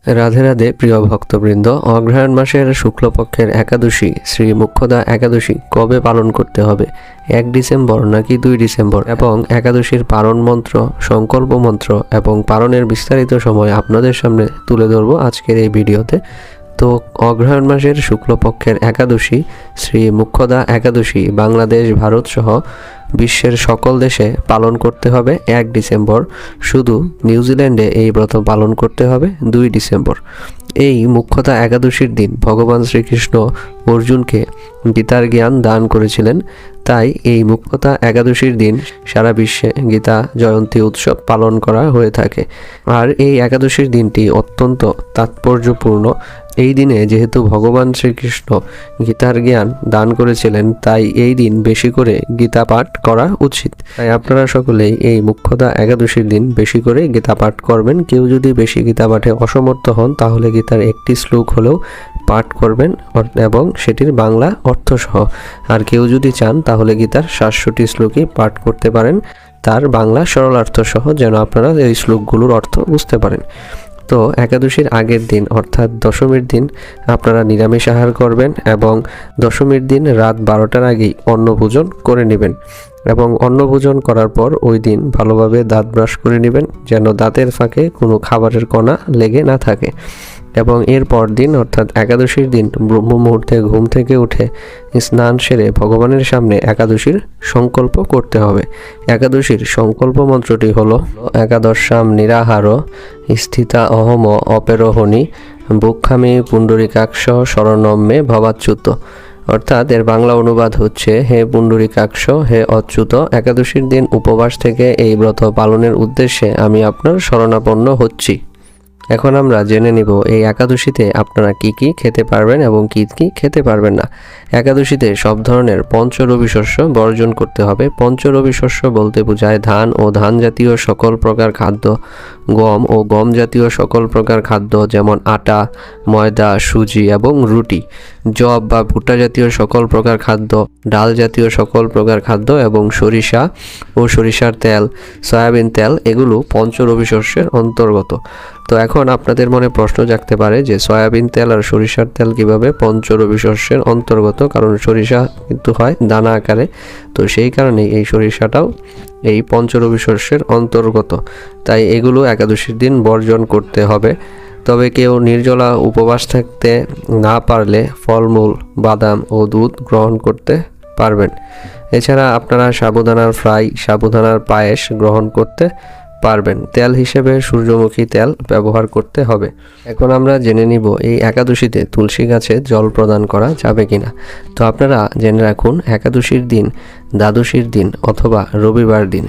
রাধে রাধে প্রিয় ভক্তবৃন্দ। অগ্রহায়ণ মাসের শুক্লপক্ষের একাদশী শ্রী মুখ্যদা একাদশী কবে পালন করতে হবে? 1 ডিসেম্বর নাকি 2 ডিসেম্বর? এবং একাদশীর পারণ মন্ত্র, সংকল্প মন্ত্র এবং পারণের বিস্তারিত সময় আপনাদের সামনে তুলে ধরবো আজকের এই ভিডিওতে। তো অগ্রহায়ণ মাসের শুক্লপক্ষের একাদশী শ্রী মুখ্যদা একাদশী বাংলাদেশ, ভারত সহ বিশ্বের সকল দেশে পালন করতে হবে 1 ডিসেম্বর। শুধু নিউজিল্যান্ডে এই ব্রত পালন করতে হবে 2 ডিসেম্বর। এই মুখ্যদা একাদশীর দিন ভগবান শ্রীকৃষ্ণ অর্জুনকে গীতার জ্ঞান দান করেছিলেন। তাই এই মুখ্যদা একাদশীর দিন সারা বিশ্বে গীতা জয়ন্তী উৎসব পালন করা হয়ে থাকে। আর এই একাদশীর দিনটি অত্যন্ত তাৎপর্যপূর্ণ। এই দিনে যেহেতু ভগবান শ্রীকৃষ্ণ গীতার জ্ঞান দান করেছিলেন, তাই এই দিন বেশি করে গীতা পাঠ করা উচিত। তাই আপনারা সকলেই এই মুখ্যদা একাদশীর দিন বেশি করে গীতা পাঠ করবেন। কেউ যদি বেশি গীতা পাঠে অসমর্থ হন তাহলে গীতার একটি শ্লোক হলেও পাঠ করবেন এবং সেটির বাংলা অর্থ সহ। আর কেউ যদি চান তাহলে গীতার 700টি শ্লোকই পাঠ করতে পারেন, তার বাংলা সরলার্থ সহ, যেন আপনারা এই শ্লোকগুলোর অর্থ বুঝতে পারেন। তো একাদশীর আগের দিন অর্থাৎ দশমীর দিন আপনারা নিরামিষ আহার করবেন এবং দশমীর দিন রাত 12টার আগেই অন্নভোজন করে নেবেন। এবং অন্নভোজন করার পর ওই দিন ভালোভাবে দাঁত ব্রাশ করে নেবেন, যেন দাঁতের ফাঁকে কোনো খাবারের কণা লেগে না থাকে। এবং এর পর দিন অর্থাৎ একাদশীর দিন ব্রহ্ম মুহূর্তে ঘুম থেকে উঠে স্নান সেরে ভগবানের সামনে একাদশীর সংকল্প করতে হবে। একাদশীর সংকল্প মন্ত্রটি হলো একাদশাম নিরাহার স্থিতা অহম অপেরোহণি বুক্ষামি পুণ্ডরিকাক্ষ শরণম মে ভবাচ্যুত। অর্থাৎ এর বাংলা অনুবাদ হচ্ছে, হে পুণ্ডরিকাক্ষ, হে অচ্যুত, একাদশীর দিন উপবাস থেকে এই ব্রত পালনের উদ্দেশ্যে আমি আপনার শরণাপন্ন হচ্ছি। এখন আমরা জেনে নিব এই একাদশীতে আপনারা কি কি খেতে পারবেন এবং কি কি খেতে পারবেন না। একাদশীতে সব ধরনের পঞ্চরবি শস্য বর্জন করতে হবে। পঞ্চরবি শস্য বলতে বোঝায় ধান ও ধান জাতীয় সকল প্রকার খাদ্য, গম ও গম জাতীয় সকল প্রকার খাদ্য যেমন আটা, ময়দা, সুজি এবং রুটি, যব বা ভুট্টা জাতীয় সকল প্রকার খাদ্য, ডাল জাতীয় সকল প্রকার খাদ্য এবং সরিষা ও সরিষার তেল, সয়াবিন তেল, এগুলো পঞ্চরবি শস্যের অন্তর্গত। তো এখন আপনাদের মনে প্রশ্ন জাগতে পারে যে সয়াবিন তেল আর সরিষার তেল কিভাবে পঞ্চরবি শস্যের অন্তর্গত, কারণ সরিষা কিন্তু হয় দানা আকারে। তো সেই কারণেই এই সরিষাটাও এই পঞ্চরবি শস্যের অন্তর্গত। তাই এগুলো একাদশীর দিন বর্জন করতে হবে। তবে কেউ নির্জলা উপবাস থাকতে না পারলে ফলমূল, বাদাম ও দুধ গ্রহণ করতে পারবেন। এছাড়া আপনারা সাবুদানার ফ্রাই, সাবুদানার পায়েস গ্রহণ করতে পারবেন। তেল হিসেবে সূর্যমুখী তেল ব্যবহার করতে হবে। এখন আমরা জেনে নিব এই একাদশীতে তুলসী গাছে জল প্রদান করা যাবে কিনা। তো আপনারা জেনে রাখুন, একাদশীর দিন, দ্বাদশীর দিন অথবা রবিবার দিন,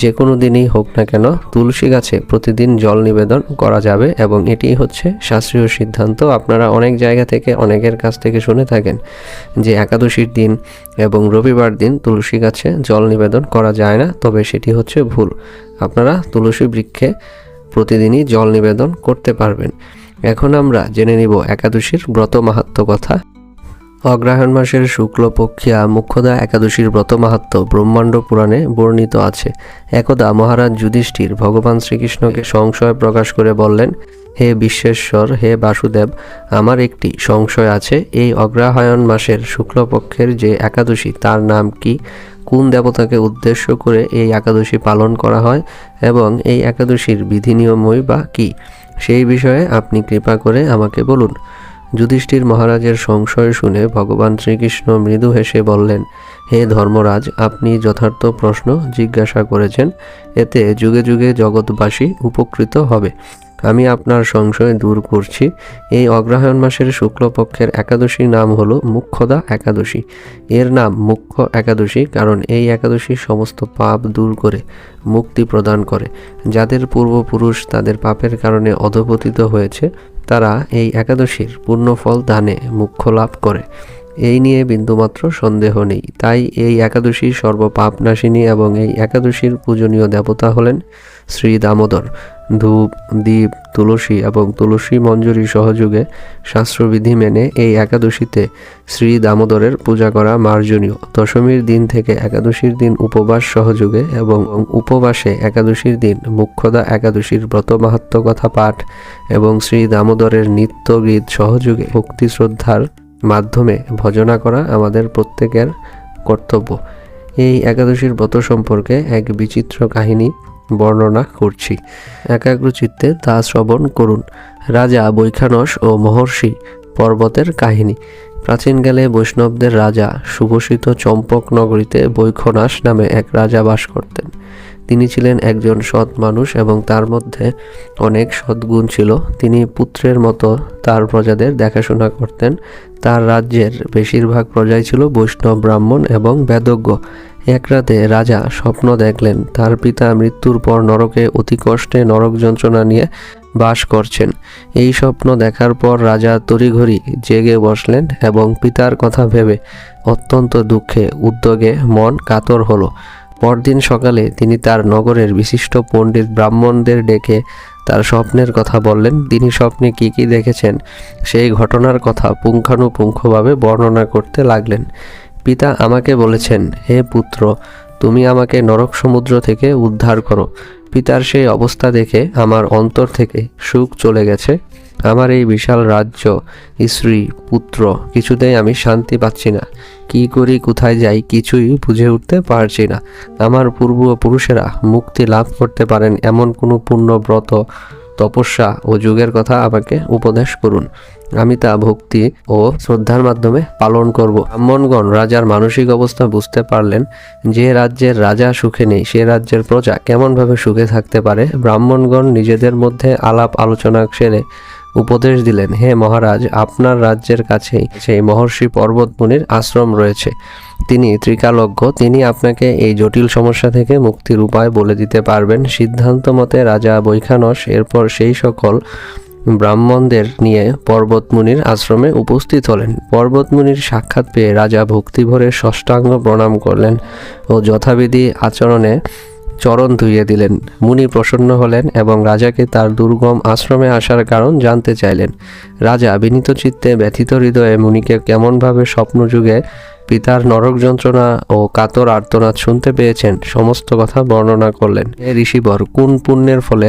যে কোনো দিনই হোক না কেন তুলসী গাছে প্রতিদিন জল নিবেদন করা যাবে এবং এটি হচ্ছে শাস্ত্রীয় সিদ্ধান্ত। আপনারা অনেক জায়গা থেকে অনেকের কাছ থেকে শুনে থাকেন যে একাদশীর দিন এবং রবিবার দিন তুলসী গাছে জল নিবেদন করা যায় না, তবে সেটি হচ্ছে ভুল। আপনারা তুলসী বৃক্ষে প্রতিদিনই জল নিবেদন করতে পারবেন। এখন আমরা জেনে নিব একাদশীর ব্রত মাহাত্ম্য কথা। অগ্রহায়ণ মাসের শুক্লপক্ষিয়া মুখ্যদা একাদশীর ব্রত মাহাত্ম্য ব্রহ্মাণ্ড পুরাণে বর্ণিত আছে। একদা মহারাজ যুধিষ্ঠির ভগবান শ্রীকৃষ্ণকে সংশয় প্রকাশ করে বললেন, হে বিশ্বেশ্বর, হে বাসুদেব, আমার একটি সংশয় আছে। এই অগ্রহায়ণ মাসের শুক্লপক্ষের যে একাদশী, তার নাম কি? কোন দেবতাকে উদ্দেশ্য করে এই একাদশী পালন করা হয় এবং এই একাদশীর বিধি নিয়মই বা কী? সেই বিষয়ে আপনি কৃপা করে আমাকে বলুন। যুধিষ্ঠির মহারাজের সংশয় শুনে ভগবান শ্রীকৃষ্ণ মৃদু হেসে বললেন, হে ধর্মরাজ, আপনি যথার্থ প্রশ্ন জিজ্ঞাসা করেছেন। এতে যুগে যুগে জগৎবাসী উপকৃত হবে। আমি আপনার সংশয় দূর করছি। এই অগ্রহায়ণ মাসের শুক্লপক্ষের একাদশীর নাম হলো মুখ্যদা একাদশী। এর নাম মুখ্য একাদশী কারণ এই একাদশী সমস্ত পাপ দূর করে মুক্তি প্রদান করে। যাদের পূর্বপুরুষ তাদের পাপের কারণে অধঃপতিত হয়েছে, তারা এই একাদশীর পূর্ণফল দানে মুখ্য লাভ করে। এই নিয়ে বিন্দুমাত্র সন্দেহ নেই। তাই এই একাদশী সর্বপাপনাশিনী এবং এই একাদশীর পূজনীয় দেবতা হলেন শ্রী দামোদর। ধূপ, দীপ, তুলসী এবং তুলসী মঞ্জুরি সহযোগে শাস্ত্রবিধি মেনে এই একাদশীতে শ্রী দামোদরের পূজা করা মার্জনীয়। দশমীর দিন থেকে একাদশীর দিন উপবাস সহযোগে এবং উপবাসে একাদশীর দিন মুখ্যদা একাদশীর ব্রত মাহাত্ম্য কথা পাঠ এবং শ্রী দামোদরের নিত্য গীত সহযোগে ভক্তি শ্রদ্ধার মাধ্যমে ভজনা করা আমাদের প্রত্যেকের কর্তব্য। এই একাদশীর ব্রত সম্পর্কে এক বিচিত্র কাহিনী বর্ণনা করছি, একাগ্রচিত্তে তা শ্রবণ করুন। রাজা বৈখানস ও মহর্ষি পর্বতের কাহিনী। প্রাচীনকালে বৈষ্ণবদের রাজা সুঘোষিত চম্পক নগরীতে বৈখনাস নামে এক রাজা বাস করতেন। তিনি ছিলেন একজন সৎ মানুষ এবং তার মধ্যে অনেক সদ্গুণ ছিল। তিনি পুত্রের মতো তার প্রজাদের দেখাশোনা করতেন। তার রাজ্যের বেশিরভাগ প্রজাই ছিল বৈষ্ণব, ব্রাহ্মণ এবং বেদজ্ঞ। এক রাতে রাজা স্বপ্ন দেখলেন তার পিতা মৃত্যুর পর নরকে অতি কষ্টে নরক যন্ত্রণা নিয়ে বাস করছেন। এই স্বপ্ন দেখার পর রাজা তড়িঘড়ি জেগে বসলেন এবং পিতার কথা ভেবে অত্যন্ত দুঃখে উদ্যোগে মন কাতর হলো। পরদিন সকালে তিনি তার নগরের বিশিষ্ট পণ্ডিত ব্রাহ্মণদের ডেকে তার স্বপ্নের কথা বললেন। তিনি স্বপ্নে কি কি দেখেছেন সেই ঘটনার কথা পুঙ্খানুপুঙ্খভাবে বর্ণনা করতে লাগলেন। পিতা আমাকে বলেছেন, হে পুত্র, তুমি আমাকে নরক সমুদ্র থেকে উদ্ধার করো। পিতার সেই অবস্থা দেখে আমার অন্তর থেকে সুখ চলে গেছে। আমার এই বিশাল রাজ্য, স্ত্রী, পুত্র, কিছুতেই আমি শান্তি পাচ্ছি না। কি করি, কোথায় যাই, কিছুই বুঝে উঠতে পারছি না। আমার পূর্বপুরুষেরা মুক্তি লাভ করতে পারেন এমন কোনো পূর্ণ ব্রত, তপস্যা ও যুগের কথা আমাকে উপদেশ করুন। আমি তা ভক্তি ও শ্রদ্ধার মাধ্যমে পালন করব। ব্রাহ্মণগণ রাজার মানসিক অবস্থা বুঝতে পারলেন। যে রাজ্যের রাজা সুখে নেই সে রাজ্যের প্রজা কেমনভাবে সুখে থাকতে পারে। ব্রাহ্মণগণ নিজেদের মধ্যে আলাপ আলোচনা সেরে উপদেশ দিলেন, হে মহারাজ, আপনার রাজ্যের কাছেই সেই মহর্ষি পর্বতমুনির আশ্রম রয়েছে। তিনি ত্রিকালজ্ঞ। তিনি আপনাকে এই জটিল সমস্যা থেকে মুক্তির উপায় বলে দিতে পারবেন। সিদ্ধান্ত মতে রাজা বৈখানস এরপর সেই সকল ব্রাহ্মণদের নিয়ে পর্বতমুনির আশ্রমে উপস্থিত হলেন। পর্বতমুনির সাক্ষাৎ পেয়ে রাজা ভক্তিভরে ষষ্ঠাঙ্গ প্রণাম করলেন ও যথাবিধি আচরণে চরণ ধুইয়ে দিলেন। মুনি প্রসন্ন হলেন এবং রাজাকে তার দুর্গম আশ্রমে আসার কারণ জানতে চাইলেন। রাজা বিনীত চিত্তে ব্যথিত হৃদয়ে মুনিকে কেমনভাবে স্বপ্নযুগে পিতার নরক যন্ত্রণা ও কাতর আর্তনাদ শুনতে পেয়েছেন সমস্ত কথা বর্ণনা করলেন। হে ঋষিবর, কোন পুণ্যের ফলে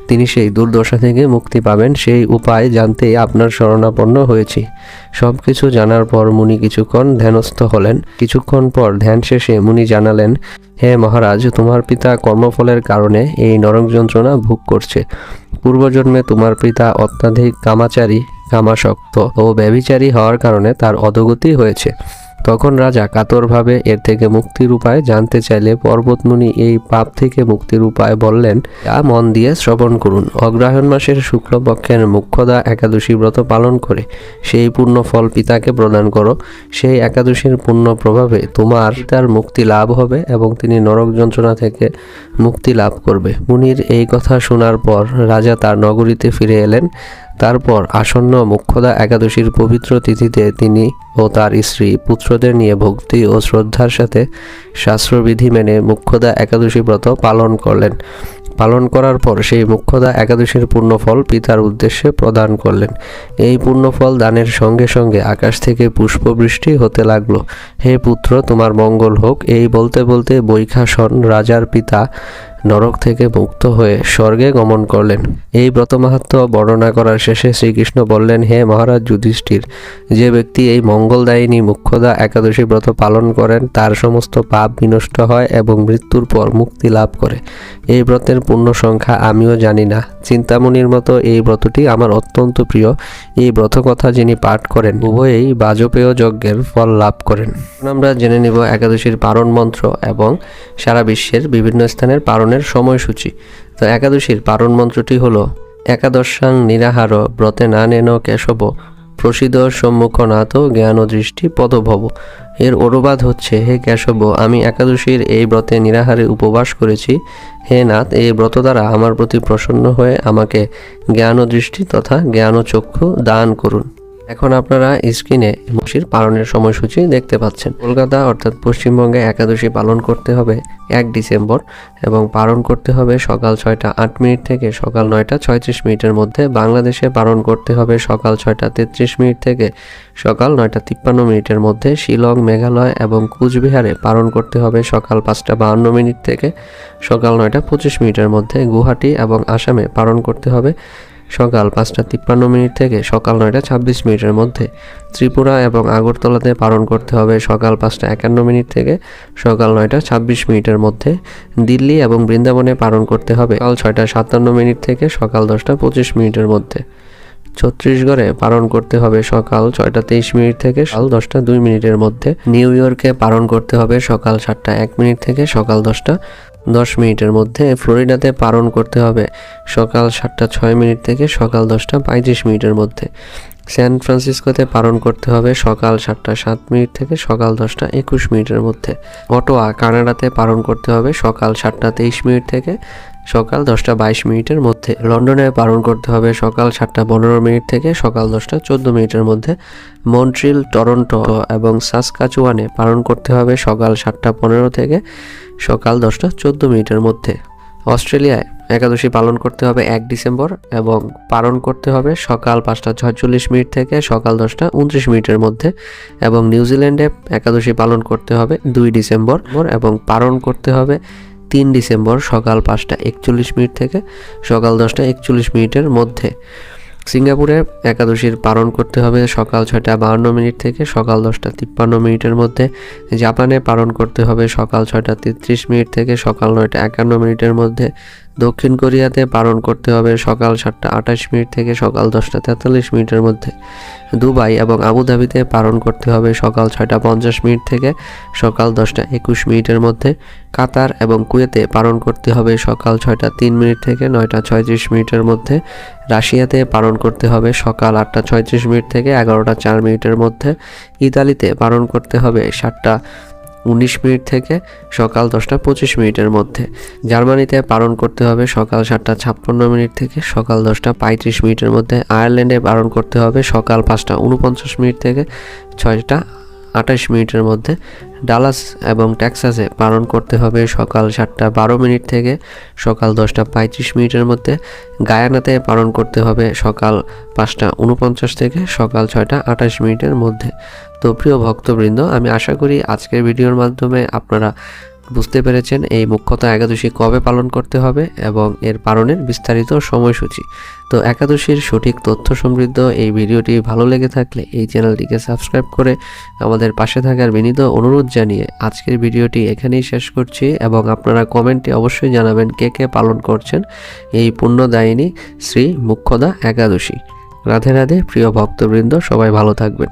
তিনি সেই দুর্দশা থেকে মুক্তি পাবেন সেই উপায় জানতেই আপনার শরণাপন্ন হয়েছি। সব কিছু জানার পর মুনি কিছুক্ষণ ধ্যানস্থ হলেন। কিছুক্ষণ পর ধ্যান শেষে মুনি জানালেন, হে মহারাজ, তোমার পিতা কর্মফলের কারণে এই নরক যন্ত্রণা ভোগ করছে। পূর্বজন্মে তোমার পিতা অত্যাধিক কামাচারী, কামাসক্ত ও ব্যভিচারী হওয়ার কারণে তার অধোগতি হয়েছে। তখন রাজা কাতরভাবে এর থেকে মুক্তির উপায় জানতে চাইলে পর্বতমুনি এই পাপ থেকে মুক্তির উপায় বললেন, যা মন দিয়ে শ্রবণ করুন। অগ্রহায়ণ মাসের শুক্লপক্ষের মুখ্যদা একাদশী ব্রত পালন করে সেই পূর্ণ ফল পিতাকে প্রদান করো। সেই একাদশীর পূর্ণ প্রভাবে তোমার পিতার মুক্তি লাভ হবে এবং তিনি নরক যন্ত্রণা থেকে মুক্তি লাভ করবে। মুনির এই কথা শোনার পর রাজা তার নগরীতে ফিরে এলেন। তারপর আসন্ন মুখ্যদা একাদশীর পবিত্র তিথিতে তিনি ও তার স্ত্রী পুত্রদের নিয়ে ভক্তি ও শ্রদ্ধার সাথে শাস্ত্রবিধি মেনে মুখ্যদা একাদশী ব্রত পালন করলেন। পালন করার পর সেই মুখ্যদা একাদশীর পূর্ণফল পিতার উদ্দেশ্যে প্রদান করলেন। এই পূর্ণফল দানের সঙ্গে সঙ্গে আকাশ থেকে পুষ্পবৃষ্টি হতে লাগলো। হে পুত্র, তোমার মঙ্গল হোক। এই বলতে বলতে বৈখাসন রাজার পিতা নরক থেকে মুক্ত হয়ে স্বর্গে গমন করলেন। এই ব্রত মাহাত্ম্য বর্ণনা করার শেষে শ্রীকৃষ্ণ বললেন, হে মহারাজ যুধিষ্ঠির, যে ব্যক্তি এই মঙ্গলদায়িনী মুখ্যদা একাদশী ব্রত পালন করেন তার সমস্ত পাপ বিনষ্ট হয় এবং মৃত্যুর পর মুক্তি লাভ করে। এই ব্রতের পূর্ণ সংখ্যা আমিও জানি না। চিন্তামণির মতো এই ব্রতটি আমার অত্যন্ত প্রিয়। এই ব্রত কথা যিনি পাঠ করেন উভয়েই বাজপেয় যজ্ঞের ফল লাভ করেন। আমরা জেনে নিব একাদশীর পারণ মন্ত্র এবং সারা বিশ্বের বিভিন্ন স্থানের পারণের সময়সূচি। তো একাদশীর পারণ মন্ত্রটি হলো, একাদশাং নিরাহার ব্রতে না নেন কেশব প্রসিদ সম্মুখনাথ জ্ঞান দৃষ্টি পদভব। এর অনুবাদ হচ্ছে, হে কেশব, আমি একাদশীর এই ব্রতে নিরাহারে উপবাস করেছি। হে নাথ, এই ব্রত দ্বারা আমার প্রতি প্রসন্ন হয়ে আমাকে জ্ঞান দৃষ্টি তথা জ্ঞান চক্ষু দান করুন। এখন আপনারা স্ক্রিনে একাদশীর পালনের সময়সূচি দেখতে পাচ্ছেন। কলকাতা অর্থাৎ পশ্চিমবঙ্গে একাদশী পালন করতে হবে 1 ডিসেম্বর এবং পালন করতে হবে সকাল 6টা 8 মিনিট থেকে সকাল 9টা 36 মিনিটের মধ্যে। বাংলাদেশে পালন করতে হবে সকাল 6টা 33 মিনিট থেকে সকাল 9টা 53 মিনিটের মধ্যে। শিলং, মেঘালয় এবং কুচবিহারে পালন করতে হবে সকাল 5টা 52 মিনিট থেকে সকাল 9টা 25 মিনিটের মধ্যে। গুয়াহাটি এবং আসামে পালন করতে হবে সকাল 5টা 53 মিনিট থেকে সকাল 9টা 26 মিনিটের মধ্যে। ত্রিপুরা এবং আগরতলাতে পালন করতে হবে সকাল 5টা 51 মিনিট থেকে সকাল 9টা 26 মিনিটের মধ্যে। দিল্লি এবং বৃন্দাবনে পালন করতে হবে সকাল 6টা 57 মিনিট থেকে সকাল 10টা 25 মিনিটের মধ্যে। ছত্তিশগড়ে পালন করতে হবে সকাল 6টা 23 মিনিট থেকে সকাল 10টা 2 মিনিটের মধ্যে। নিউ ইয়র্কে পালন করতে হবে সকাল 7টা 1 মিনিট থেকে সকাল 10টা 10 মিনিটের মধ্যে। ফ্লোরিডাতে পালন করতে হবে সকাল 7টা 6 মিনিট থেকে সকাল 10টা 35 মিনিটের মধ্যে। স্যান ফ্রান্সিসকোতে পালন করতে হবে সকাল 7টা 7 মিনিট থেকে সকাল 10টা 21 মিনিটের মধ্যে। অটোয়া, কানাডাতে পালন করতে হবে সকাল 7টা 23 মিনিট থেকে সকাল 10টা 22 মিনিটের মধ্যে। লন্ডনে পালন করতে হবে সকাল 7টা 15 মিনিট থেকে সকাল 10টা 14 মিনিটের মধ্যে। মন্ট্রিল, টরন্টো এবং সাসকাচুয়ানে পালন করতে হবে সকাল 7টা 15 থেকে সকাল 10টা 14 মিনিটের মধ্যে। অস্ট্রেলিয়ায় একাদশী পালন করতে হবে 1 ডিসেম্বর এবং পালন করতে হবে সকাল 5টা 46 মিনিট থেকে সকাল 10টা 29 মিনিটের মধ্যে। এবং নিউজিল্যান্ডে একাদশী পালন করতে হবে 2 ডিসেম্বর এবং পালন করতে হবে 3 ডিসেম্বর সকাল 5টা 41 মিনিট থেকে সকাল 10টা 41 মিনিটের মধ্যে। সিঙ্গাপুরে একাদশীর পালন করতে হবে সকাল 6টা 52 মিনিট থেকে সকাল 10টা 53 মিনিটের মধ্যে। জাপানে পালন করতে হবে সকাল 6টা 33 মিনিট থেকে সকাল 9টা 51 মিনিটের মধ্যে। দক্ষিণ কোরিয়াতে পালন করতে হবে সকাল 7টা 28 মিনিট থেকে সকাল 10টা 43 মিনিটের মধ্যে। দুবাই এবং আবুধাবিতে পালন করতে হবে সকাল 6টা 50 মিনিট থেকে সকাল 10টা 21 মিনিটের মধ্যে। কাতার এবং কুয়েতে পালন করতে হবে সকাল 6টা 3 মিনিট থেকে 9টা 36 মিনিটের মধ্যে। রাশিয়াতে পালন করতে হবে সকাল 8টা 36 মিনিট থেকে 11টা 4 মিনিটের মধ্যে। ইতালিতে পালন করতে হবে 7টা 19 মিনিট থেকে সকাল 10টা 25 মিনিটের মধ্যে। জার্মানিতে পালন করতে হবে সকাল 7টা 56 মিনিট থেকে সকাল 10টা 35 মিনিটের মধ্যে। আয়ারল্যান্ডে পালন করতে হবে সকাল 5টা 49 মিনিট থেকে 6টা 28 মিনিটের মধ্যে। ডালাস এবং টেক্সাসে পালন করতে হবে সকাল 7টা 12 মিনিট থেকে সকাল 10টা 35 মিনিটের মধ্যে। গায়ানাতে পালন করতে হবে সকাল 5টা 49 থেকে সকাল 6টা 28 মিনিটের মধ্যে। তো প্রিয় ভক্তবৃন্দ, আমি আশা করি আজকের ভিডিওর মাধ্যমে আপনারা বুঝতে পেরেছেন এই মুখ্যত একাদশী কবে পালন করতে হবে এবং এর পালনের বিস্তারিত সময়সূচি। তো একাদশীর সঠিক তথ্য সমৃদ্ধ এই ভিডিওটি ভালো লেগে থাকলে এই চ্যানেলটিকে সাবস্ক্রাইব করে আমাদের পাশে থাকার বিনীত অনুরোধ জানিয়ে আজকের ভিডিওটি এখানেই শেষ করছি। এবং আপনারা কমেন্টে অবশ্যই জানাবেন কে কে পালন করছেন এই পুণ্যদায়িনী শ্রী মুখ্যদা একাদশী। রাধে রাধে প্রিয় ভক্তবৃন্দ, সবাই ভালো থাকবেন।